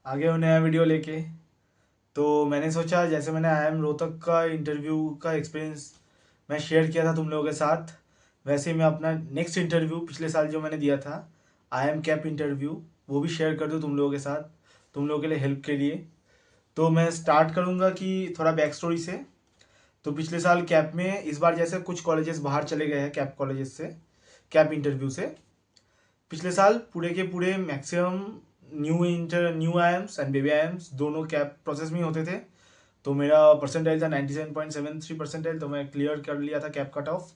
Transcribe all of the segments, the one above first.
आ गए हो नया वीडियो लेके। तो मैंने सोचा जैसे मैंने IIM रोहतक का इंटरव्यू का एक्सपीरियंस मैं शेयर किया था तुम लोगों के साथ, वैसे ही मैं अपना नेक्स्ट इंटरव्यू पिछले साल जो मैंने दिया था IIM कैप इंटरव्यू, वो भी शेयर कर दूँ तुम लोगों के साथ, तुम लोगों के लिए हेल्प के लिए। तो मैं स्टार्ट करूँगा कि थोड़ा बैक स्टोरी से। तो पिछले साल कैप में इस बार जैसे कुछ कॉलेजेस बाहर चले गए हैं कैप कॉलेजेस से, कैप इंटरव्यू से। पिछले साल पूरे के पूरे maximum new IIMs and baby IIMs दोनों कैप प्रोसेस में ही होते थे। तो मेरा परसेंटाइल था 97.73 परसेंटाइल, तो मैं क्लियर कर लिया था कैप कट ऑफ।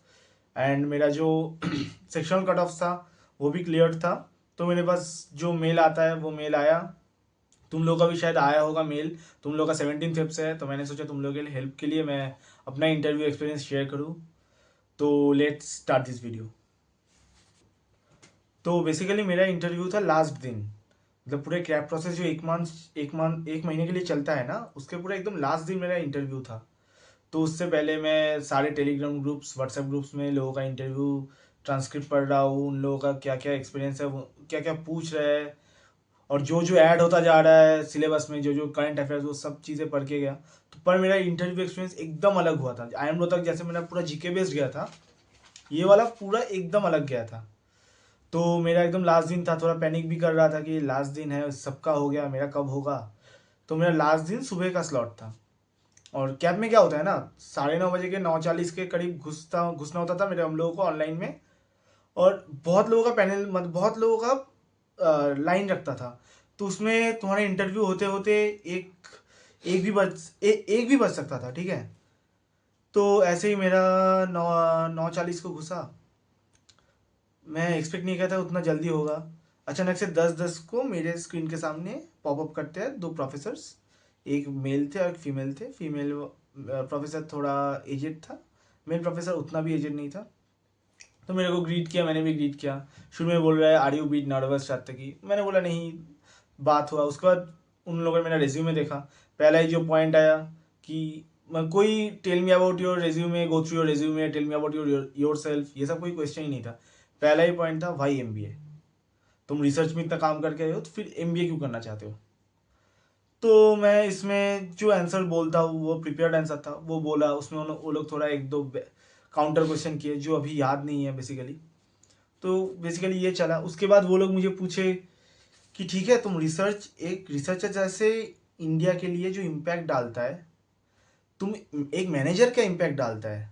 एंड मेरा जो सेक्शनल कट ऑफ था वो भी क्लियर था। तो मेरे पास जो मेल आता है वो मेल आया, तुम लोग का भी शायद आया होगा मेल। तुम लोग का 17 फेब से है, तो मैंने सोचा तुम लोग के लिए हेल्प के लिए मैं अपना इंटरव्यू एक्सपीरियंस शेयर करूँ। तो लेट्स स्टार्ट दिस वीडियो। तो बेसिकली मेरा इंटरव्यू था लास्ट दिन, मतलब पूरे क्रैप प्रोसेस जो एक महीने के लिए चलता है ना, उसके पूरे एकदम लास्ट दिन मेरा इंटरव्यू था। तो उससे पहले मैं सारे टेलीग्राम ग्रुप्स व्हाट्सएप ग्रुप्स में लोगों का इंटरव्यू ट्रांसक्रिप्ट पढ़ रहा हूँ, उन लोगों का क्या क्या एक्सपीरियंस है, क्या क्या पूछ रहे हैं, और जो जो ऐड होता जा रहा है सिलेबस में, जो जो करंट अफेयर्स, वो सब चीज़ें पढ़ के गया। तो पर मेरा इंटरव्यू एक्सपीरियंस एकदम अलग हुआ था। IIM रोहतक जैसे मेरा पूरा जीके बेस्ड गया था, ये वाला पूरा एकदम अलग गया था। तो मेरा एकदम लास्ट दिन था, थोड़ा पैनिक भी कर रहा था कि लास्ट दिन है, सबका हो गया, मेरा कब होगा। तो मेरा लास्ट दिन सुबह का स्लॉट था। और कैब में क्या होता है ना, 9:30 बजे के 9:40 के करीब घुसना होता था मेरे हम लोगों को ऑनलाइन में। और बहुत लोगों का पैनल, मतलब बहुत लोगों का लाइन रखता था। तो उसमें तुम्हारा इंटरव्यू होते होते एक भी बज सकता था, ठीक है। तो ऐसे ही मेरा 9:40 को घुसा। मैं एक्सपेक्ट नहीं किया था उतना जल्दी होगा। अचानक से 10:10 को मेरे स्क्रीन के सामने पॉपअप करते हैं दो प्रोफेसर्स। एक मेल थे और एक फीमेल थे। फीमेल प्रोफेसर थोड़ा एजेड था, मेल प्रोफेसर उतना भी एजेड नहीं था। तो मेरे को ग्रीट किया, मैंने भी ग्रीट किया। शुरू में बोल रहा है आर यू बीट नर्वस चाहते की, मैंने बोला नहीं। बात हुआ, उसके बाद उन लोगों ने मेरा रेज्यूमे देखा। पहला ही जो पॉइंट आया कि कोई tell me about your resume, go through your resume, tell me about yourself, ये सब कोई क्वेश्चन ही नहीं था। पहला ही पॉइंट था वाई MBA। तुम रिसर्च में इतना काम करके आए हो तो फिर MBA क्यों करना चाहते हो। तो मैं इसमें जो आंसर बोलता हूँ वो प्रिपेयर्ड आंसर था, वो बोला। उसमें वो लोग थोड़ा एक दो काउंटर क्वेश्चन किए जो अभी याद नहीं है बेसिकली। तो बेसिकली ये चला। उसके बाद वो लोग मुझे पूछे कि ठीक है, तुम एक रिसर्चर जैसे इंडिया के लिए जो इम्पैक्ट डालता है, तुम एक मैनेजर का इम्पैक्ट डालता है।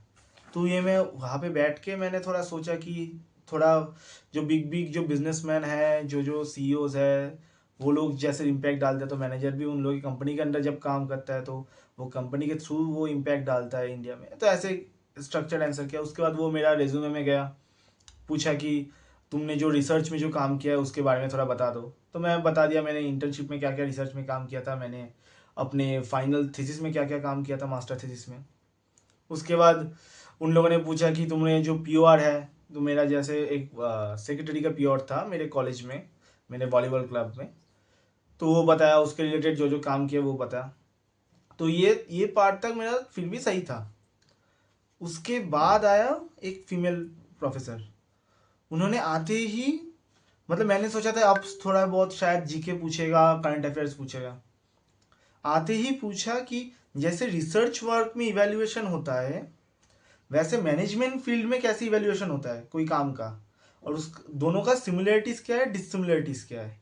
तो ये मैं वहाँ पे बैठ के मैंने थोड़ा सोचा कि थोड़ा जो बिग बिग जो बिजनेसमैन है, जो जो CEOs है, वो लोग जैसे इम्पैक्ट डालते हैं, तो मैनेजर भी उन लोगों की कंपनी के अंदर जब काम करता है तो वो कंपनी के थ्रू वो इम्पैक्ट डालता है इंडिया में। तो ऐसे स्ट्रक्चर्ड आंसर किया। उसके बाद वो मेरा रेज्यूमे में गया, पूछा कि तुमने जो रिसर्च में जो काम किया है उसके बारे में थोड़ा बता दो। तो मैं बता दिया मैंने इंटर्नशिप में क्या क्या रिसर्च में काम किया था, मैंने अपने फाइनल थीसिस में क्या क्या काम किया था, मास्टर थीसिस में। उसके बाद उन लोगों ने पूछा कि तुमने जो POR है, तो मेरा जैसे एक सेक्रेटरी का POR था मेरे कॉलेज में, मेरे वॉलीबॉल क्लब में। तो वो बताया, उसके रिलेटेड जो जो काम किया वो बताया। तो ये पार्ट तक मेरा फिर भी सही था। उसके बाद आया एक फीमेल प्रोफेसर। उन्होंने आते ही, मतलब मैंने सोचा था अब थोड़ा बहुत शायद जीके पूछेगा, करंट अफेयर्स पूछेगा। आते ही पूछा कि जैसे रिसर्च वर्क में इवैल्यूएशन होता है, वैसे मैनेजमेंट फील्ड में कैसे इवैल्यूएशन होता है कोई काम का, और उस दोनों का सिमिलरिटीज क्या है, डिससिमिलरिटीज क्या है।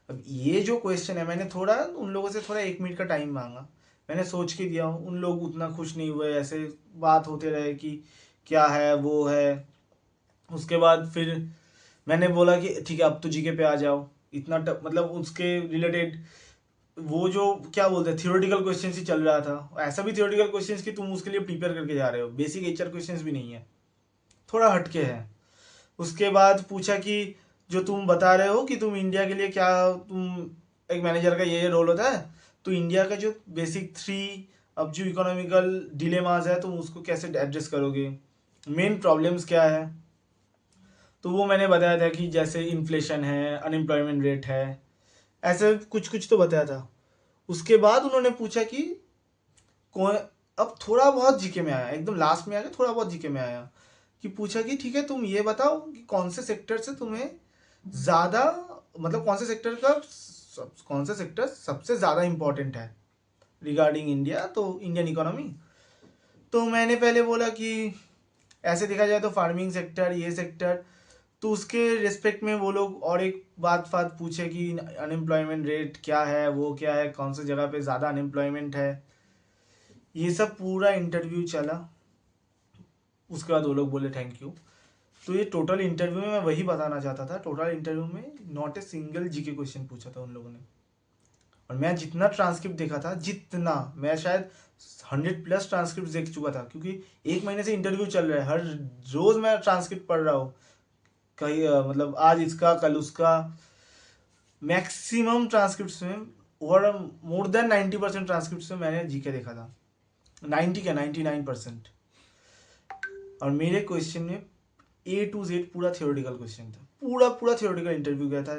अब ये जो क्वेश्चन है, मैंने थोड़ा उन लोगों से थोड़ा 1 मिनट का टाइम मांगा। मैंने सोच के दिया हूँ, उन लोग उतना खुश नहीं हुए, ऐसे बात होते रहे कि क्या है वो है। उसके बाद फिर मैंने बोला कि ठीक है अब तो जीके पे आ जाओ। मतलब उसके रिलेटेड वो जो क्या बोलते हैं थियोरेटिकल क्वेश्चंस ही चल रहा था। ऐसा भी थियोरेटिकल क्वेश्चंस कि तुम उसके लिए प्रिपेयर करके जा रहे हो, बेसिक HR क्वेश्चंस भी नहीं है, थोड़ा हटके है। उसके बाद पूछा कि जो तुम बता रहे हो कि तुम इंडिया के लिए क्या, तुम एक मैनेजर का ये रोल होता है, तो इंडिया का जो बेसिक 3 अब जो इकोनॉमिकल डिलेमाज है तुम उसको कैसे एड्रेस करोगे, मेन प्रॉब्लम्स क्या है। तो वो मैंने बताया था कि जैसे इन्फ्लेशन है, अनएम्प्लॉयमेंट रेट है, ऐसे कुछ कुछ तो बताया था। उसके बाद उन्होंने पूछा कि कौन, अब थोड़ा बहुत जीके में आया, एकदम लास्ट में आके थोड़ा बहुत जीके में आया, कि पूछा कि ठीक है तुम ये बताओ कि कौन से सेक्टर से तुम्हें ज़्यादा, मतलब कौन से सेक्टर का कौन सा सेक्टर सबसे ज़्यादा इम्पोर्टेंट है रिगार्डिंग इंडिया, तो इंडियन इकोनॉमी। तो मैंने पहले बोला कि ऐसे देखा जाए तो फार्मिंग सेक्टर, ये सेक्टर, तो उसके रिस्पेक्ट में वो लोग और एक बात पूछे कि अनएम्प्लॉयमेंट रेट क्या है, वो क्या है, कौन सी जगह पे ज़्यादा अनएम्प्लॉयमेंट है, ये सब पूरा इंटरव्यू चला। उसके बाद वो लोग बोले थैंक यू। तो ये टोटल इंटरव्यू में मैं वही बताना चाहता था, टोटल इंटरव्यू में not a single GK question पूछा था उन लोगों ने। और मैं जितना ट्रांसक्रिप्ट देखा था, जितना मैं शायद 100+ ट्रांसक्रिप्ट देख चुका था, क्योंकि 1 महीने से इंटरव्यू चल रहा है, हर रोज़ मैं ट्रांसक्रिप्ट पढ़ रहा हूँ, कहीं मतलब आज इसका कल उसका। मैक्सिमम ट्रांसक्रिप्ट में ओवर मोर देन 90% ट्रांसक्रिप्ट में मैंने जीके देखा था, 99%। और मेरे क्वेश्चन में A to Z पूरा थियोरेटिकल क्वेश्चन था, पूरा थियोरेटिकल इंटरव्यू गया था।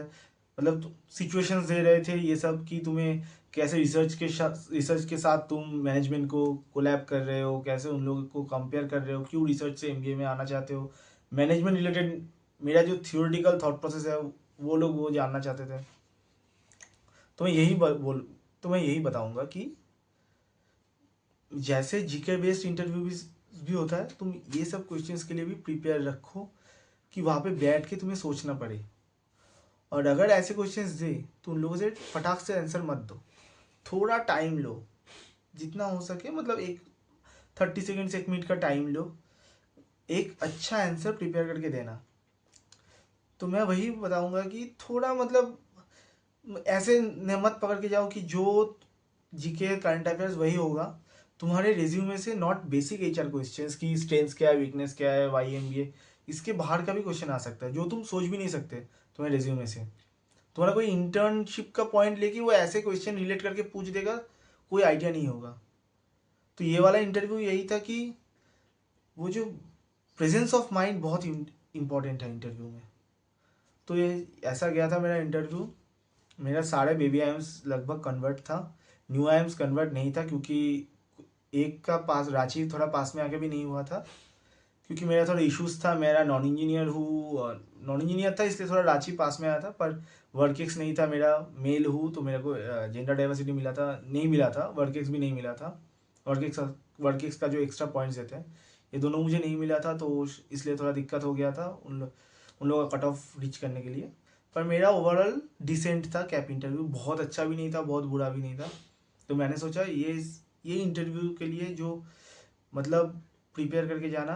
मतलब सिचुएशंस दे रहे थे ये सब कि तुम्हें कैसे रिसर्च के साथ तुम मैनेजमेंट को कोलैब कर रहे हो, कैसे उन लोगों को कंपेयर कर रहे हो, क्यों रिसर्च से एमबीए में आना चाहते हो, मैनेजमेंट रिलेटेड मेरा जो थियोरेटिकल थॉट प्रोसेस है वो लोग वो जानना चाहते थे। तो मैं यही बताऊंगा कि जैसे जीके बेस्ड इंटरव्यू भी होता है, तुम ये सब क्वेश्चंस के लिए भी प्रिपेयर रखो कि वहाँ पे बैठ के तुम्हें सोचना पड़े। और अगर ऐसे क्वेश्चंस दे तो उन लोगों से फटाक से आंसर मत दो, थोड़ा टाइम लो, जितना हो सके, मतलब एक 30 सेकेंड से 1 मिनट का टाइम लो, एक अच्छा आंसर प्रिपेयर करके देना। तो मैं वही बताऊंगा कि थोड़ा मतलब ऐसे मत पकड़ के जाओ कि जो जीके करंट अफेयर्स वही होगा तुम्हारे रिज्यूमे से, नॉट बेसिक एचआर क्वेश्चंस की स्ट्रेंथ्स क्या है, वीकनेस क्या है, वाई एमबीए, इसके बाहर का भी क्वेश्चन आ सकता है जो तुम सोच भी नहीं सकते तुम्हारे रिज्यूमे से। तुम्हारा कोई इंटर्नशिप का पॉइंट लेके वो ऐसे क्वेश्चन रिलेट करके पूछ देगा, कोई आइडिया नहीं होगा। तो ये वाला इंटरव्यू यही था कि वो जो प्रेजेंस ऑफ माइंड बहुत इम्पॉर्टेंट है इंटरव्यू में। तो ये ऐसा गया था मेरा इंटरव्यू। मेरा सारे बेबी आइम्स लगभग कन्वर्ट था, न्यू आइम्स कन्वर्ट नहीं था, क्योंकि एक का पास रांची थोड़ा पास में आके भी नहीं हुआ था, क्योंकि मेरा थोड़ा इश्यूज था, मेरा नॉन इंजीनियर था, इसलिए थोड़ा रांची पास में आया था। पर वर्क एक्स नहीं था, मेरा मेल हूँ तो मेरे को जेंडर डाइवर्सिटी मिला था, नहीं मिला था, वर्क एक्स भी नहीं मिला था। वर्क एक्स का जो एक्स्ट्रा पॉइंट्स देते हैं ये दोनों मुझे नहीं मिला था, तो इसलिए थोड़ा दिक्कत हो गया था उन लोगों का कट ऑफ रीच करने के लिए। पर मेरा ओवरऑल डिसेंट था कैप इंटरव्यू, बहुत अच्छा भी नहीं था, बहुत बुरा भी नहीं था। तो मैंने सोचा ये इंटरव्यू के लिए जो मतलब प्रिपेयर करके जाना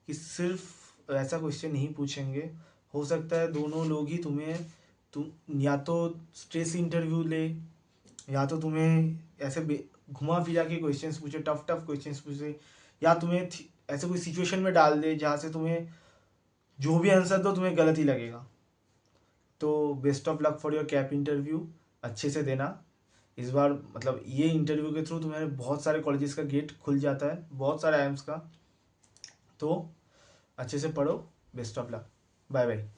कि सिर्फ ऐसा क्वेश्चन नहीं पूछेंगे, हो सकता है दोनों लोग ही तुम या तो स्ट्रेस इंटरव्यू ले, या तो तुम्हें ऐसे घुमा फिरा के क्वेश्चंस पूछे, टफ क्वेश्चंस पूछे, या तुम्हें ऐसे कोई सिचुएशन में डाल दे जहाँ से तुम्हें जो भी आंसर दो तुम्हें गलत ही लगेगा। तो best of luck for your cap interview, अच्छे से देना इस बार। मतलब ये इंटरव्यू के थ्रू तुम्हारे बहुत सारे कॉलेजेस का गेट खुल जाता है, बहुत सारे आइम्स का। तो अच्छे से पढ़ो, best of luck, bye bye.